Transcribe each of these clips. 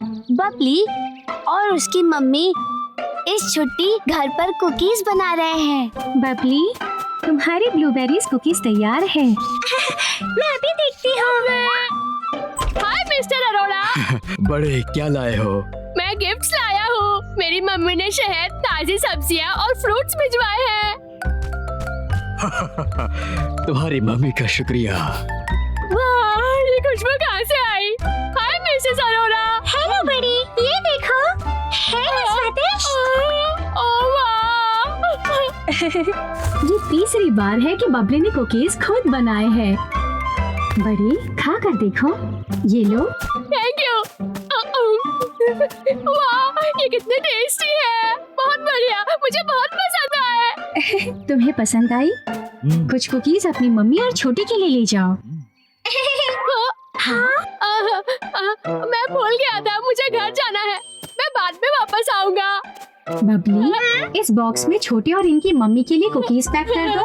बबली और उसकी मम्मी इस छुट्टी घर पर कुकीज बना रहे हैं। बबली, तुम्हारी ब्लूबेरीज कुकीज तैयार है। मैं अभी देखती हूँ। हाय मिस्टर अरोड़ा। बड़े, क्या लाए हो? मैं गिफ्ट्स लाया हूँ। मेरी मम्मी ने शहद, ताजी सब्जियाँ और फ्रूट्स भिजवाए हैं। तुम्हारी मम्मी का शुक्रिया। वाह, ये खुशबू कहाँ से आई? हाय मिसेस अरोड़ा। हेलो बड़ी, ये देखो। है ना स्वादिष्ट? ओह वाह। ये तीसरी बार है कि बबली ने कुकीज खुद बनाए हैं। बड़ी, खा कर देखो। ये लो। Thank you. वाह, ये कितने टेस्टी है। बहुत बढ़िया, मुझे बहुत पसंद आए। तुम्हें पसंद आई? कुछ कुकीज अपनी मम्मी और छोटी के लिए ले जाओ। मैं भूल गया था, मुझे घर जाना है। मैं बाद में वापस आऊंगा। बबली, इस बॉक्स में छोटे और इनकी मम्मी के लिए कुकीज पैक कर दो।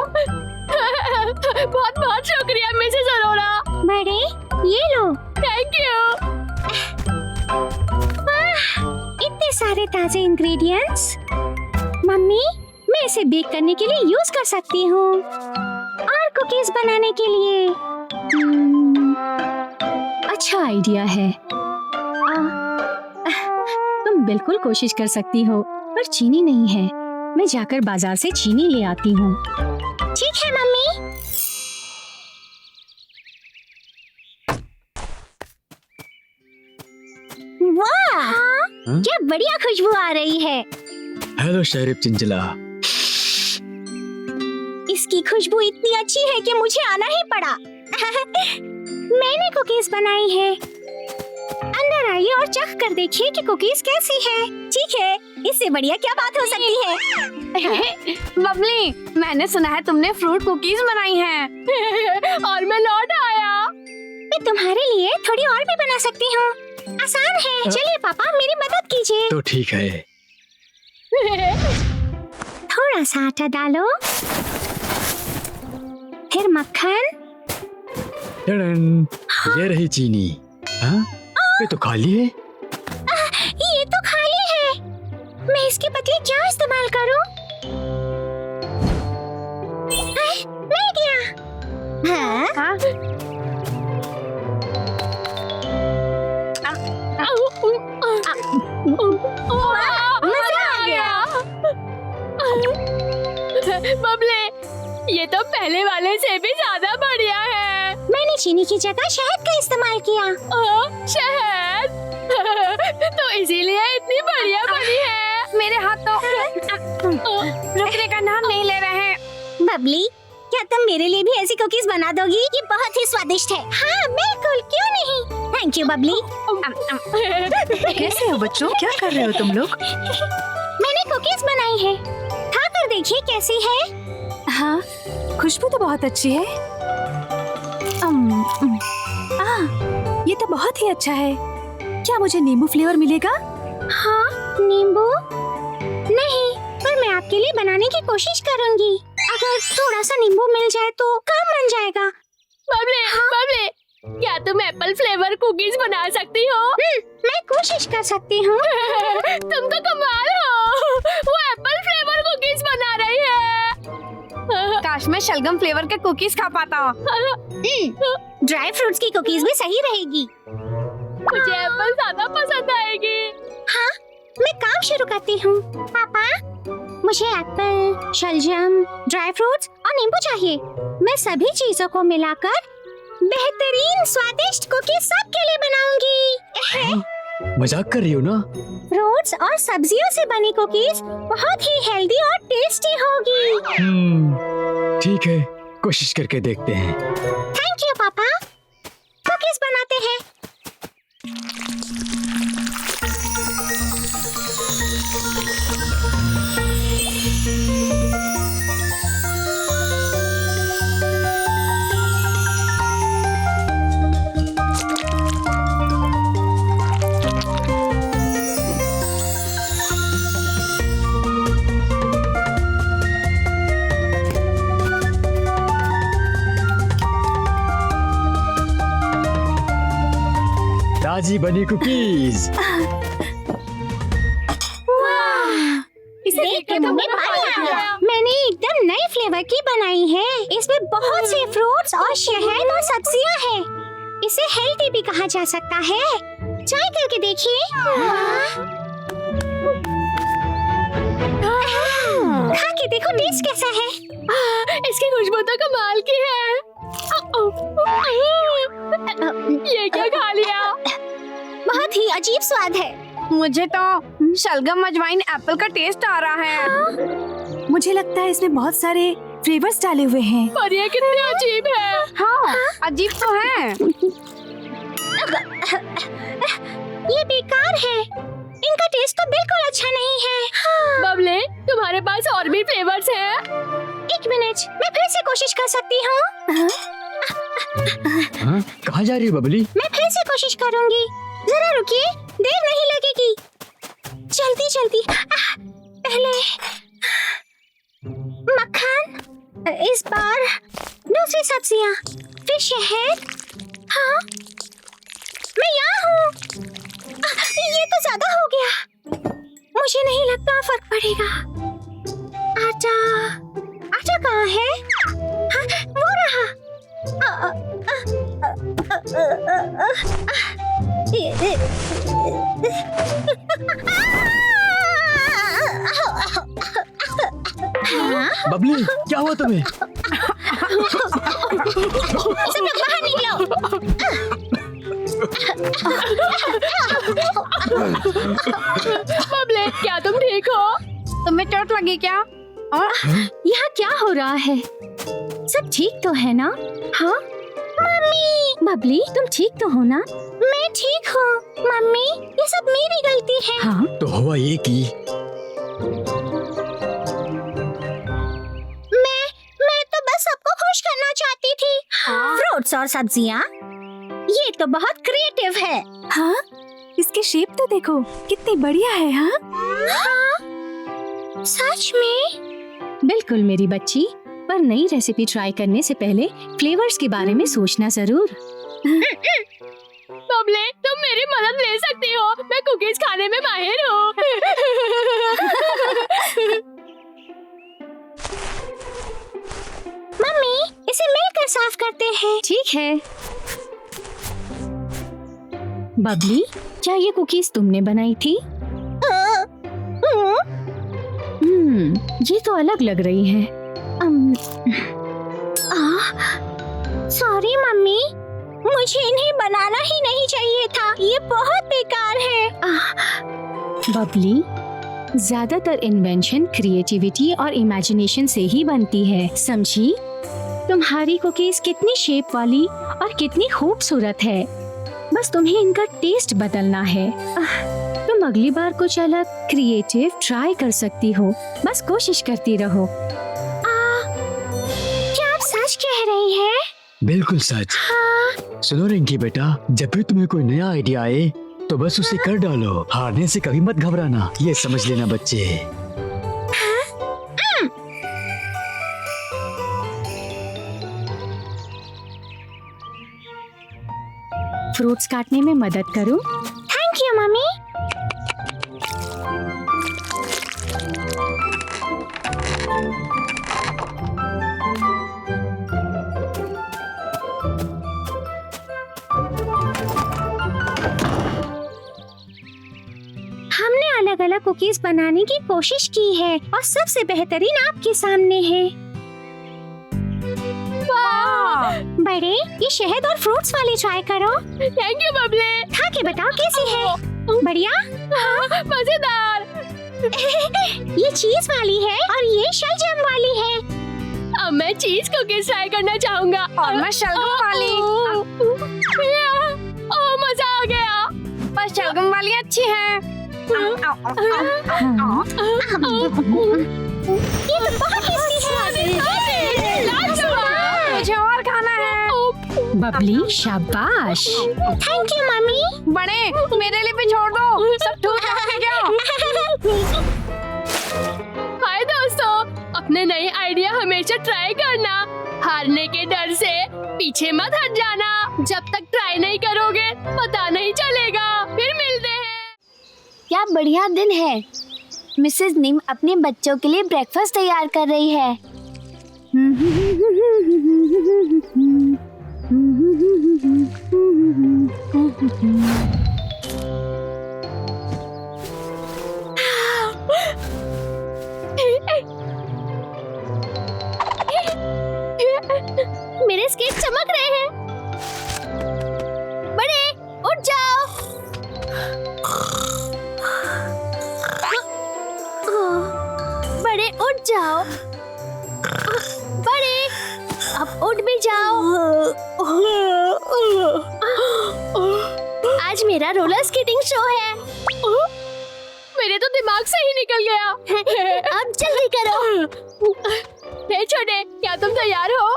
बहुत बहुत शुक्रिया मिसेस अरोड़ा। बड़े, ये लो। Thank you. इतने सारे ताजे इंग्रेडिएंट्स। मम्मी, मैं इसे बेक करने के लिए यूज कर सकती हूँ और कुकीज बनाने के लिए। अच्छा आइडिया है। तुम बिल्कुल कोशिश कर सकती हो, पर चीनी नहीं है। मैं जाकर बाजार से चीनी ले आती हूँ। ठीक है मम्मी। वाह, क्या बढ़िया खुशबू आ रही है। हेलो शरीफ चिंचला। इसकी खुशबू इतनी अच्छी है कि मुझे आना ही पड़ा। मैंने कुकीज बनाई है। अंदर आइए और चख कर देखिए कि कुकीज कैसी है। ठीक है, इससे बढ़िया क्या बात हो सकती है। बबली, मैंने सुना है तुमने फ्रूट कुकीज बनाई हैं। और मैं लौट आया। मैं तुम्हारे लिए थोड़ी और भी बना सकती हूँ। आसान है। चलिए पापा, मेरी मदद कीजिए। तो ठीक है। थोड़ा सा आटा डालो, फिर मक्खन। टडन, ये रही चीनी। हाँ? ये तो खाली है। ये तो खाली है। मैं इसके बदले क्या इस्तेमाल करूं? मिल गया। हाँ? मजा आ गया। बबले, ये तो पहले वाले से भी ज्यादा बढ़िया है। मैंने चीनी की जगह शहद का इस्तेमाल किया। शहद। तो इसीलिए इतनी बढ़िया बनी है। मेरे हाथ तो रुकने का नाम नहीं ले रहे हैं। बबली, क्या तुम मेरे लिए भी ऐसी कुकीज बना दोगी? ये बहुत ही स्वादिष्ट है। हाँ बिल्कुल, क्यों नहीं। Thank you Babli. कैसे हो बच्चों, क्या कर रहे हो तुम लोग? मैंने कुकीज बनाई है। खा कर देखिए कैसी है। हाँ, खुशबू तो बहुत अच्छी है। ये तो बहुत ही अच्छा है। क्या मुझे नींबू फ्लेवर मिलेगा? हाँ, नींबू नहीं, पर मैं आपके लिए बनाने की कोशिश करूंगी। अगर थोड़ा सा नींबू मिल जाए तो काम बन जाएगा। बबले, बबले, क्या तुम एप्पल फ्लेवर कुकीज बना सकती हो? मैं कोशिश कर सकती हूँ। तुम तो कमाल हो। वो एप्पल फ्लेवर कुकीज बना रही है। काश मैं शलगम फ्लेवर के कुकीज खा पाता। ड्राई फ्रूट्स की कुकीज भी सही रहेगी। मुझे एप्पल ज्यादा पसंद आएगी। हाँ, मैं काम शुरू करती हूँ। पापा, मुझे एप्पल, शलजम, ड्राई फ्रूट्स और नींबू चाहिए। मैं सभी चीजों को मिलाकर बेहतरीन स्वादिष्ट कुकीज सबके लिए बनाऊंगी। मजाक कर रही हो ना? फ्रूट्स और सब्जियों से बनी कुकीज बहुत ही हेल्दी और टेस्टी होगी। ठीक है, कोशिश करके देखते हैं। थैंक यू पापा। कुकीज बनाते हैं। जी बनी कुकीज। इसे देख के मुंह में पानी आ गया। मैंने एकदम नए फ्लेवर की बनाई है। इसमें बहुत से फ्रूट्स और शहद और सब्जियां हैं। इसे हेल्दी भी कहा जा सकता है। ट्राई करके देखिए। खा के देखो टेस्ट कैसा है। इसकी खुशबू तो कमाल की है। ये क्या खा लिया? बहुत ही अजीब स्वाद है। मुझे तो शलगम अजवाइन एप्पल का टेस्ट आ रहा है। मुझे लगता है इसमें बहुत सारे फ्लेवर्स डाले हुए हैं। पर ये कितने अजीब है। हाँ, अजीब तो है। ये बेकार है। इनका टेस्ट तो बिल्कुल अच्छा नहीं है। बबले, तुम्हारे पास और भी फ्लेवर्स हैं? एक मिनट, मैं फिर से कोशिश कर सकती हूँ। हाँ, कहाँ जा रही है बबली? मैं फिर से कोशिश करूंगी। जरा रुकिए, देर नहीं लगेगी। जल्दी जल्दी। पहले मक्खन, इस बार दूसरी सब्जियाँ, फिर शहद। हाँ, मैं यहाँ हूँ। ये तो ज्यादा हो गया। मुझे नहीं लगता फर्क पड़ेगा। आटा, आटा कहाँ है? हाँ, वो रहा। बबली, क्या हुआ तुम्हें? सब लोग बाहर निकलो। बबले, क्या तुम ठीक हो? तुम्हें चोट लगी क्या? यहाँ क्या हो रहा है? सब ठीक तो है ना? हाँ मम्मी। बबली, तुम ठीक तो हो ना? मैं ठीक हूँ मम्मी। ये सब मेरी गलती है। हाँ, तो हुआ ये कि मैं तो बस सबको खुश करना चाहती थी। फ्रूट्स और सब्जियाँ, ये तो बहुत क्रिएटिव है। हाँ, इसके शेप तो देखो कितनी बढ़िया है। हाँ, हाँ, सच में। बिल्कुल मेरी बच्ची, पर नई रेसिपी ट्राई करने से पहले फ्लेवर्स के बारे में सोचना जरूर। बबले, तुम मेरी मदद ले सकती हो। मैं कुकीज खाने में माहिर हूँ। मम्मी, इसे मिलकर साफ करते हैं। ठीक है। बबली, क्या ये कुकीज तुमने बनाई थी? ये तो अलग लग रही है। सॉरी मम्मी, मुझे इन्हें बनाना ही नहीं चाहिए था। ये बहुत बेकार है। बबली, ज्यादातर इन्वेंशन क्रिएटिविटी और इमेजिनेशन से ही बनती है, समझी? तुम्हारी कुकीज कितनी शेप वाली और कितनी खूबसूरत है। बस तुम्हें इनका टेस्ट बदलना है। तुम अगली बार कुछ अलग क्रिएटिव ट्राई कर सकती हो। बस कोशिश करती रहो। क्या आप सच कह रही हैं? बिल्कुल सच। सुनो रिंकी बेटा, जब भी तुम्हें कोई नया आइडिया आए तो बस उसे कर डालो। हारने से कभी मत घबराना, ये समझ लेना बच्चे। फ्रूट्स काटने में मदद करूं? Thank you mummy. हमने अलग अलग कुकीज बनाने की कोशिश की है और सबसे बेहतरीन आपके सामने है। बड़े, ये शहद और फ्रूट्स वाली ट्राई करो। थैंक यू बबले। खा के बताओ कैसी है। बढ़िया? हाँ, मजेदार। ये चीज वाली है और ये शलजम वाली है। अब मैं चीज कुकीज ट्राई करना चाहूंगा। और मैं शलगम वाली। ओह, मजा आ गया। पर शलगम वाली अच्छी है। ये तो बहुत टेस्टी है। मुझे और खाना है। बबली, शाबाश। Thank you mummy. बड़े, मेरे लिए भी छोड़ दो। सब ठीक है क्या? हाय दोस्तों, अपने नए आइडिया हमेशा ट्राई करना। हारने के डर से पीछे मत हट जाना। जब तक ट्राई नहीं करोगे पता नहीं चलेगा। क्या बढ़िया दिन है। मिसेस निम अपने बच्चों के लिए ब्रेकफास्ट तैयार कर रही है। मेरे स्केट चमक रहे हैं। बड़े उठ जाओ। बड़े उठ जाओ। बड़े अब उठ भी जाओ। आज मेरा रोलर स्केटिंग शो है। मेरे तो दिमाग से ही निकल गया। अब जल्दी करो। हे छोटे, क्या तुम तैयार हो?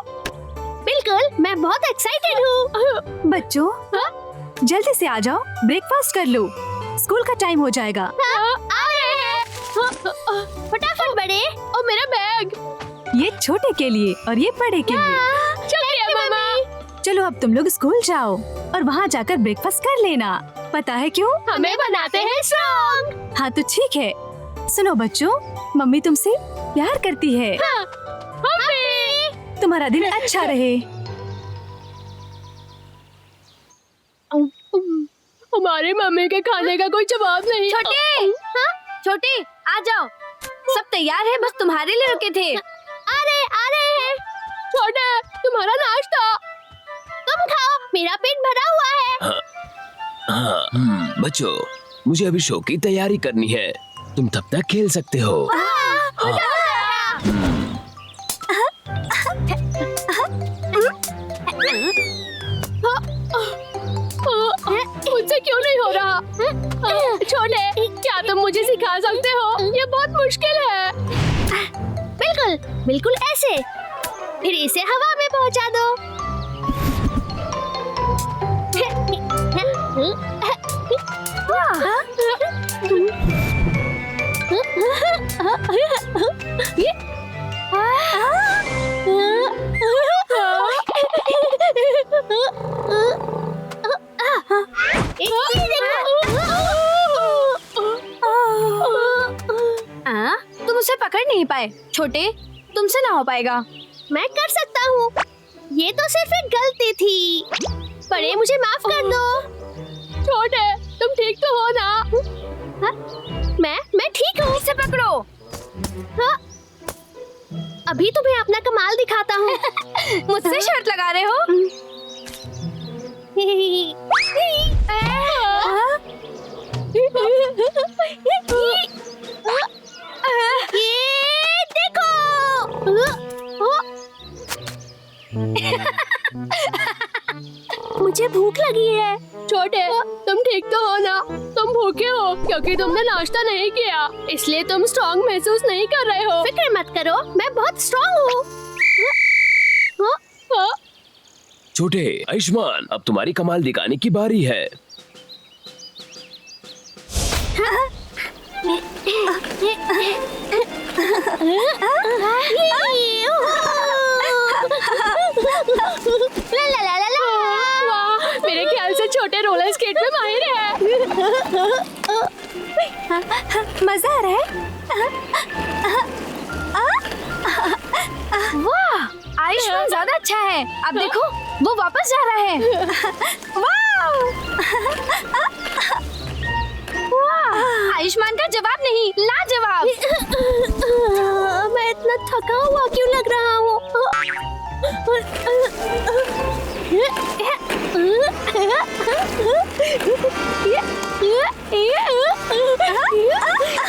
बिल्कुल, मैं बहुत एक्साइटेड हूँ। बच्चों जल्दी से आ जाओ, ब्रेकफास्ट कर लो, स्कूल का टाइम हो जाएगा। आ रहे हैं। फटाफट बड़े। ओ मेरा बैग। ये छोटे के लिए और ये बड़े के लिए। चलिए मम्मा। चलो अब तुम लोग स्कूल जाओ और वहाँ जाकर ब्रेकफास्ट कर लेना। पता है क्यों? हमें बनाते हैं स्ट्रॉन्ग। हाँ तो ठीक है। सुनो बच्चों, मम्मी तुमसे प्यार करती है। तुम्हारा दिन अच्छा रहे। हमारी मम्मी के खाने का कोई जवाब नहीं। छोटे, हाँ? छोटे आ जाओ, सब तैयार है, बस तुम्हारे लिए रुके थे। आ रहे हैं। छोटे, तुम्हारा नाश्ता। तुम खाओ, मेरा पेट भरा हुआ है। हाँ, बच्चों मुझे अभी शो की तैयारी करनी है, तुम तब तक खेल सकते हो। मुझसे क्यों नहीं हो रहा? छोटे, क्या तुम मुझे सिखा सकते हो? ये बहुत मुश्किल है। बिल्कुल बिल्कुल ऐसे। फिर इसे हवा में पहुंचा दो। तुम उसे पकड़ नहीं पाए। छोटे, तुमसे ना हो पाएगा। मैं कर सकता हूँ, ये तो सिर्फ एक गलती थी। बड़े मुझे माफ कर दो। छोटे, तुम ठीक तो हो ना? हाँ? मैं ठीक हूँ। इसे पकड़ो। हाँ? अभी तुम्हें अपना कमाल दिखाता हूँ। मुझसे शर्त लगा रहे हो? ये देखो। मुझे भूख लगी है। छोटे, तुम ठीक तो हो ना? तुम भूखे हो क्योंकि तुमने नाश्ता नहीं किया, इसलिए तुम स्ट्रॉन्ग महसूस नहीं कर रहे हो। फिक्र मत करो, मैं बहुत स्ट्रॉन्ग हूँ। छोटे, आयुष्मान, अब तुम्हारी कमाल दिखाने की बारी है। ला ला ला ला ला। वाह, मेरे ख्याल से छोटे रोलर स्केट में माहिर है। मजा आ रहा है? वाह, आयुष्मान ज्यादा अच्छा है। अब देखो, वो वापस जा रहा है। वाह! वाह! आयुष्मान का जवाब नहीं, लाजवाब। मैं इतना थका हुआ क्यों लग रहा हूँ?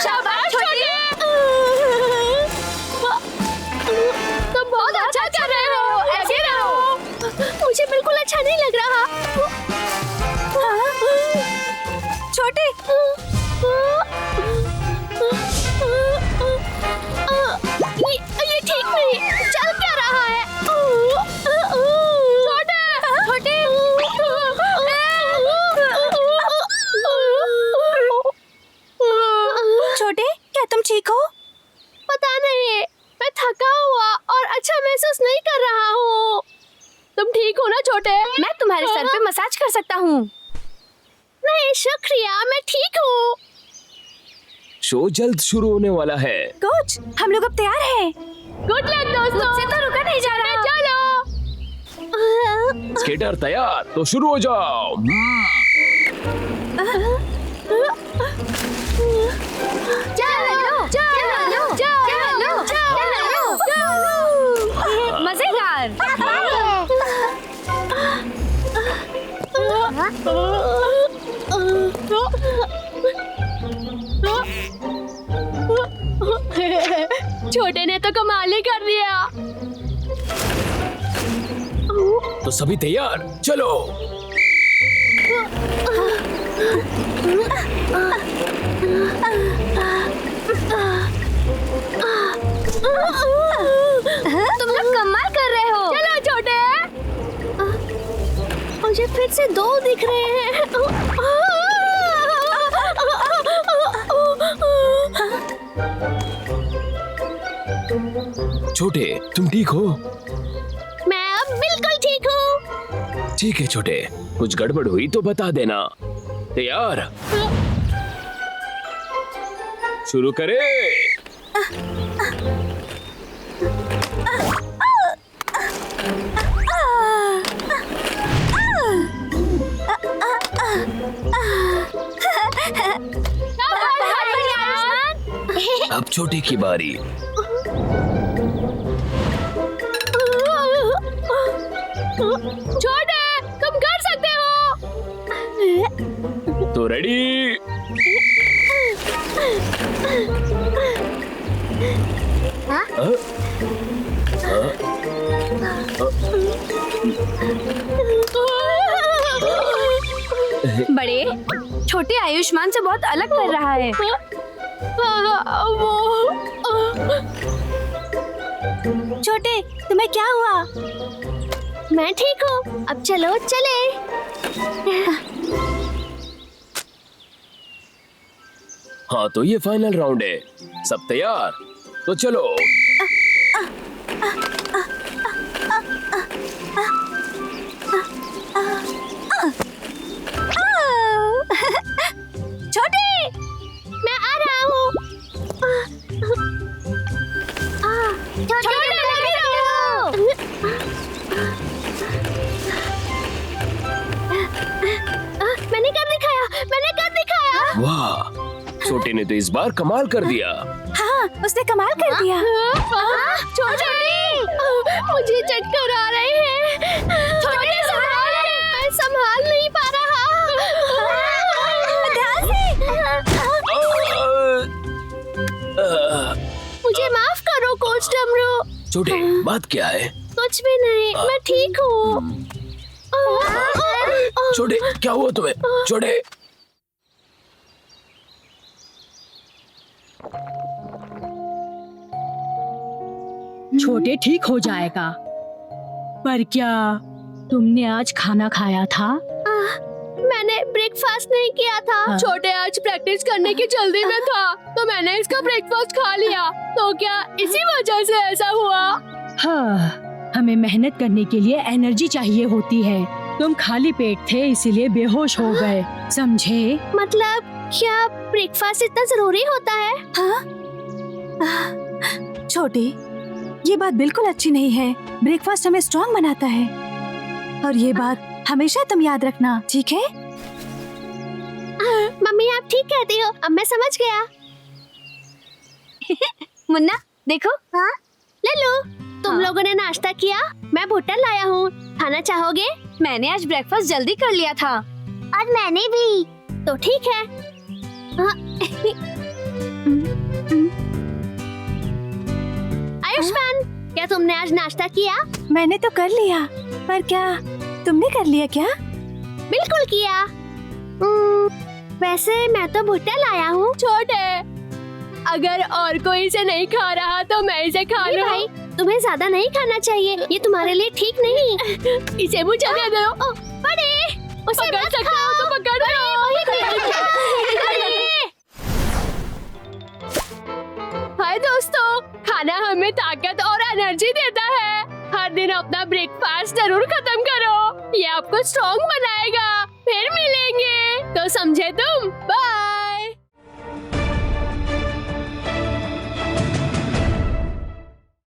शाबाश छोटे, तुम बहुत अच्छा कर रहे हो। ऐसे रहो। मुझे बिल्कुल अच्छा नहीं लग रहा। छोटे, ये ठीक नहीं चल क्या रहा है। छोटे, क्या तुम ठीक हो? पता नहीं, मैं थका हुआ और अच्छा महसूस नहीं कर रहा हूँ। तुम ठीक हो ना छोटे? मैं तुम्हारे सर पे मसाज कर सकता हूँ। नहीं शुक्रिया, मैं ठीक हूँ। शो जल्द शुरू होने वाला है। कोच, हम लोग अब तैयार हैं। गुड लक दोस्तों। मुझसे तो रुका नहीं जा रहा। चलो। स्केटर तैयार तो शुरू हो जाओ। मजेदार। छोटे ने तो कमाल ही कर दिया। तो सभी तैयार, चलो। तुम लोग कमाल कर रहे हो। चलो छोटे। मुझे फिर से 2 दिख रहे हैं। छोटे, तुम ठीक हो? मैं अब बिल्कुल ठीक हूँ। ठीक है छोटे, कुछ गड़बड़ हुई तो बता देना। तैयार, शुरू करें। अब छोटे की बारी। छोटे, तुम कर सकते हो। तो रेडी। बड़े, छोटे आयुष्मान से बहुत अलग कर रहा है। छोटे, तुम्हें क्या हुआ? मैं ठीक हूँ। अब चलो चले। हाँ, तो ये फाइनल राउंड है। सब तैयार तो चलो। छोटे, मैं आ रहा हूँ। छोटे, मैंने कर दिखाया। मैंने कर दिखाया। वाह, छोटे ने तो इस बार कमाल कर दिया। हाँ, उसने कमाल कर दिया। छोटे, मुझे चक्कर आ रहे हैं। छोटे, मैं संभाल नहीं पा रहा। ध्यान से। मुझे माफ करो कोच डमरू। छोटे, बात क्या है? कुछ भी नहीं, मैं ठीक हूँ। छोटे, क्या हुआ तुम्हें? छोटे, छोटे ठीक हो जाएगा। पर क्या तुमने आज खाना खाया था? मैंने ब्रेकफास्ट नहीं किया था। हाँ। छोटे आज प्रैक्टिस करने की जल्दी में था, तो मैंने इसका ब्रेकफास्ट खा लिया। तो क्या इसी वजह से ऐसा हुआ? हाँ, हमें मेहनत करने के लिए एनर्जी चाहिए होती है। तुम खाली पेट थे इसीलिए बेहोश हो गए, समझे? मतलब क्या ब्रेकफास्ट इतना जरूरी होता है? हाँ? छोटे, ये बात बिल्कुल अच्छी नहीं है। ब्रेकफास्ट हमें स्ट्रांग बनाता है, और ये बात हमेशा तुम याद रखना, ठीक है? मम्मी, आप ठीक कहती हो। अब मैं समझ गया। मुन्ना, देखो। हाँ? लल्लू, तुम हाँ? लोगों ने नाश्ता किया? मैं भुट्टा लाया हूँ। खाना चाहोगे? मैंने आज ब्रेकफास्ट जल्दी कर लिया था। और मैंने भी। तो ठीक है। हाँ। आयुष्मान, क्या तुमने आज नाश्ता किया? मैंने तो कर लिया, पर क्या तुमने कर लिया क्या? बिल्कुल किया। वैसे मैं तो भुट्टा लाया हूँ। छोटे, अगर और कोई इसे नहीं खा रहा तो मैं इसे खा अरे लूं। भाई, तुम्हें ज्यादा नहीं खाना चाहिए। ये तुम्हारे लिए ठीक नहीं। इसे मुझे दे दो। बड़े, उसे पकड़ मत सकते हो तो पकड़ लो। हाय दोस्तों, खाना हमें ताकत और एनर्जी देता है। हर दिन अपना ब्रेकफास्ट जरूर खत्म करो, ये आपको स्ट्रॉन्ग बनाएगा। फिर मिलेंगे, तो समझे तुम?